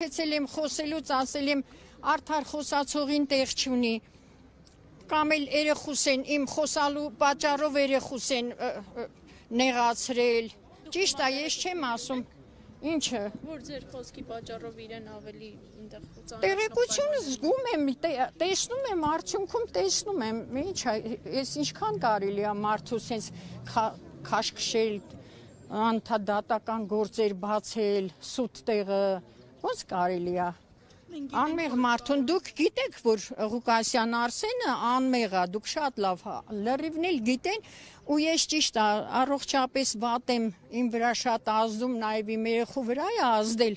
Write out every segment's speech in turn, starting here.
Հեցել եմ խոսելուց ասել եմ արդար խոսացողին տեղ չունի կամ էլ երեխուս են իմ խոսալու պատճառով երեխուս են նեղացրել ճիշտ է ես չեմ ասում ինչը որ ձեր խոսքի պատճառով իրեն ավելի այնտեղ տեղեկությունը զգում եմ տեսնում եմ արդյունքում տեսնում եմ ինչ է ես ինչքան կարելի է մարդու sense քաշքշել անդադատական գործեր բացել սուտ տեղը ոնց կարելի է Անմեղ մարդուն դուք գիտեք, որ Ղուկասյան Արսենը անմեղ է, դուք շատ լավ լրիվն էլ գիտեն ու ես ճիշտ առողջապես վատ եմ, իմ վրա շատ ազդում, նաև իմ երեխու վրա է ազդել,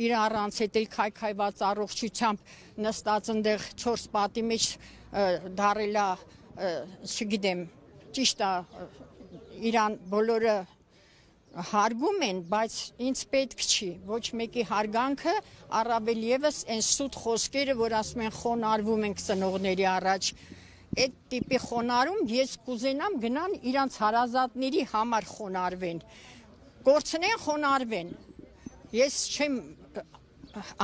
իր առանց հետ էլ քայքայված առողջությամբ նստած ընդեղ 4 պատի մեջ դարել է, չգիտեմ, ճիշտ է, իրան բոլորը հարգում են, բայց ինձ պետք չի, ոչ մեկի հարգանքը, առավել ևս այն սուտ խոսքերը, որ ասում են խոնարհվում ենք ծնողների առաջ, այդ տիպի խոնարհում ես կուզենամ գնան իրանց հարազատների համար խոնարհվեն, կորցնեն խոնարհվեն, ես չեմ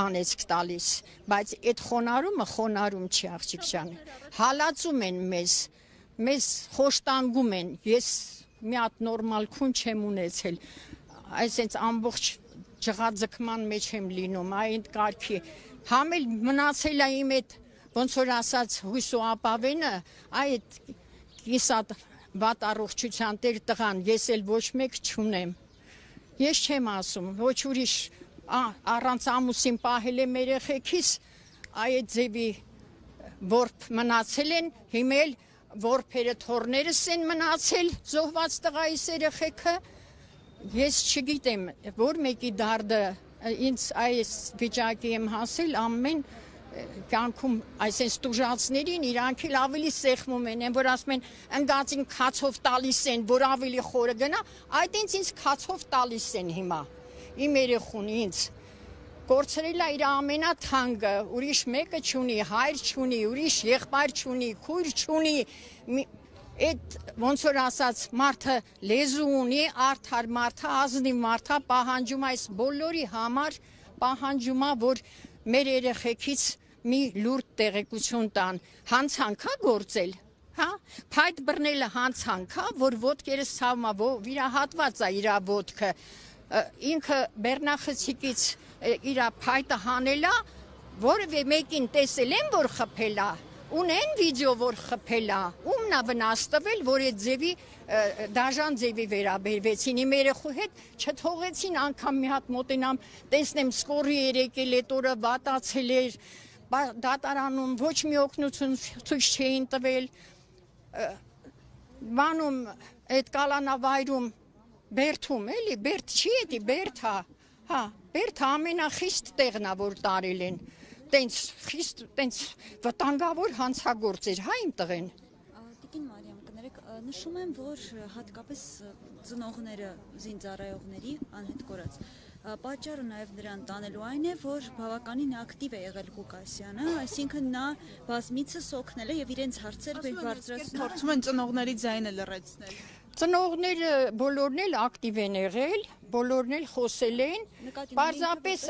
անեցք տալիս, բայց այդ խոնարհումը խոնարհում չի աղջիկ ջան, հալածում են մեզ խոշտանգում են, ես մի հատ նորմալ քուն չեմ ունեցել, այսինքն ամբողջ ջղաձգման մեջ եմ լինում, այդ կարգի, համ էլ մնացել է իմ այդ ոնց որ ասած հույս ու ապավենը, այդ կիսատ վատ առողջության տեր տղան, ես էլ ոչ մեկ չունեմ, ես չեմ ասում, ոչ ուրիշ առանց ամուսին պահել եմ երեխեքիս, այդ ձևի որբ մնացել են, հիմա էլ որբերը թորներս են մնացել զոհված տղայիս երեխեքը, ես չգիտեմ, որ մեկի դարդը ինձ այս վիճակի եմ հասել ամեն կյանքում այսպես տուժածներին իրանք էլ ավելի սեղմում են, որ ասում են ընկածին քացով տալիս են, որ ավելի խորը գնա, այդ ինձ քացով տալիս են հիմա, իմ երեխուն ինձ Կորցրել է իր ամենաթանկը, ուրիշ մեկը չունի, հայր չունի, ուրիշ եղբայր չունի, քույր չունի, այդ ոնց որ ասած մարդը լեզու ունի, արդար մարդը, ազնիվ մարդը պահանջում այս բոլորի համար պահանջում է, որ մեր երեխեքից մի լուրջ տեղեկություն տան, հանցանքա գործել, հա, փայտ բռնելը հանցանքա, որ ոտքերս ցավում է, վիրահատված է իր ոտքը, ինքը բեռնախցիկից իր փայտը հանելա, որևէ մեկին տեսել են, որ խփելա, ունեն վիդեո, որ խփելա, ումն է վնաս տվել, որ այդ ձևի դաժան ձևի վերաբերվեցին, իմ երեխու հետ չթողեցին անգամ մի հատ մոտենամ, տեսնեմ սկորի երեկել այդ օրը վատացել էր, դատարանում ոչ մի օգնություն ցույց չէին տվել, բանում այդ կալանավայրում Բերթում էլի, Բերթ չի էդի, Բերթ հա, Բերթ ամենախիստ տեղն է, որ տարել են, տենց խիստ, տենց վտանգավոր հանցագործ էր, հա իմ տղեն։ Տիկին Մարիամ, կներեք, նշում եմ, որ հատկապես ծնողները զինծառայողների անհետ կորած, պատճառը նաև նրան տանելու այն է, որ բավականին ակտիվ է եղել Ղուկասյանը, այսինքն նա բազմիցս օգնել է եւ իրենց հարցեր բարձրացնել։ Փորձում են ծնողների ձայնը լռեցնել։ Ծնողները բոլորն էլ ակտիվ են եղել, բոլորն էլ խոսել են, պարզապես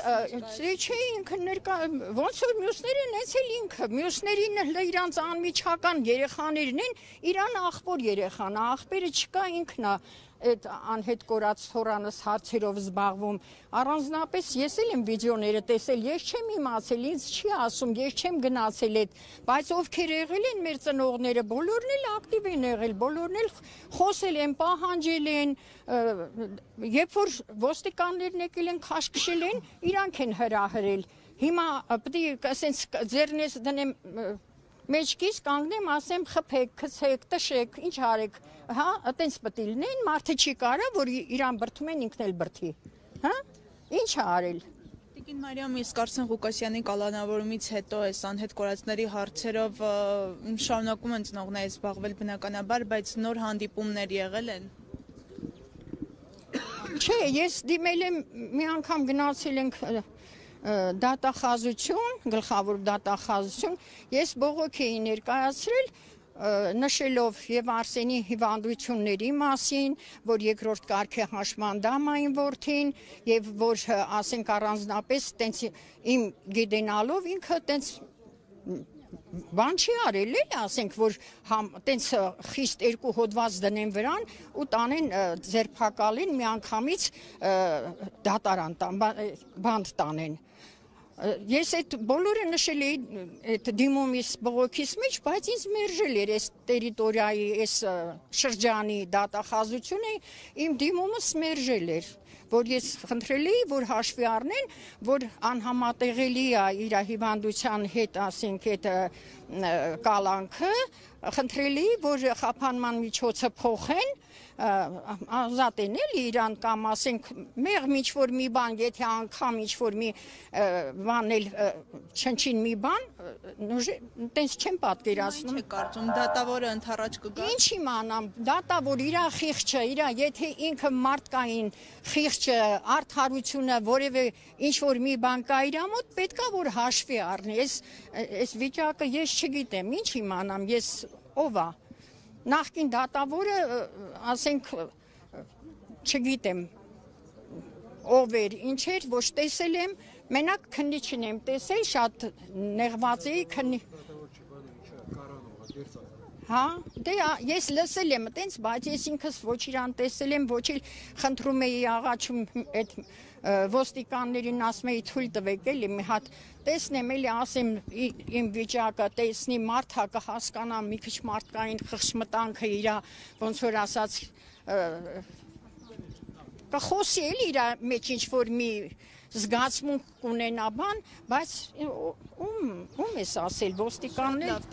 չէ ինքը ներկա, ոնց որ մյուսները նեցել ինքը, մյուսներին իրանց անմիջական երեխաներն են, իրան աղբոր երեխան, աղբերը չկա ինքն է այդ անհետ կորած թորանս հարցերով զբաղվում, առանձնապես ես էլ եմ վիդեոները տեսել, ես չեմ իմացել, ինձ չի ասում, ես չեմ գնացել այդ, բայց ովքեր եղել են մեր ծնողները, բոլորն էլ ակտիվ են եղել, բոլորն էլ խոսել են, պահանջել են, երբ որ ոստիկաններն եկել են քաշքշել են, իրանք են հրահրել, հիմա պետք է ասենց ձեռնես դնեմ մեջքից կանգնեմ, ասեմ խփեք, քցեք, տշեք, ինչ արեք, հա, այտենց պետք է լինեն, մարդը չի կարա, որ իրան բրթում են ինքն էլ բրթի, հա, ինչ է արել։ Տիկին Մարիամ, իսկ Արսեն Ղուկասյանի կալանավորումից հետո այս անհետ կորածների հարցերով շարունակում են ծնողները զբաղվել բնականաբար, բայց նոր հանդիպումներ եղել են։ Չէ, ես դիմել եմ, մի անգամ գնացել ենք դատախազություն, գլխավոր դատախազություն, ես բողոք էի ներկայացրել, նշելով եւ Արսենի հիվանդությունների մասին, որ երկրորդ կարգի հաշմանդամային որդին եւ որ ասենք առանձնապես տենց իմ գիտենալով ինքը տենց բան չի արել էլի, ասենք որ տենց խիստ երկու հոդված դնեն վրան ու տանեն ձերբակալին միանգամից դատարան բանդ տանեն։ Ես այդ բոլորը նշել էի այդ դիմումից բողոքից մեջ, բայց ինձ մերժել էր այս տերիտորիայի, այս շրջանի դատախազությունը իմ դիմումս մերժել էր, որ ես խնդրել էի, որ հաշվի առնեն, որ անհամատեղելի է իր հիվանդության հետ, ասենք, այդ կալանքը, խնդրել էի, որ խափանման միջոցը փոխեն, ազատեն էլի իրան կամ ասենք մեղմ ինչ-որ մի բան, եթե անգամ ինչ-որ մի բան էլ չնչին մի բան, տենց չեմ պատկերացնում։ Ինչ է կարծում, դատավորը ընդառաջ կգա։ Ինչ իմանամ, դատավոր իրա խիղճը, եթե ինքը մարդկային խիղճը, արդարությունը, որևէ ինչ-որ մի բան կա իրա մոտ, պետքա որ հաշվի առնի։ Այս վիճակը ես չգիտեմ, ինչ իմանամ, ես ով է։ Նախկին դատավորը, ասենք, չգիտեմ, ով էր, ինչ էր, ոչ տեսել եմ, մենակ քննիչին եմ տեսել, շատ նեղված էի Հա, դե ես լսել եմ այտենց, բայց ես ինքս ոչ իրան տեսել եմ, ոչ էլ խնդրում էի աղաչում այդ ոստիկաններին ասում էի թույլ տվեք էլի մի հատ տեսնեմ էլի ասեմ իմ վիճակը տեսնի մարդը կհասկանա մի քիչ մարդկային խղճմտանքը իրա ոնց որ ասած կխոսի էլի իրա մեջ ինչ որ մի զգացմունք կունենա բան, բայց ում ես ասել ոստիկաններ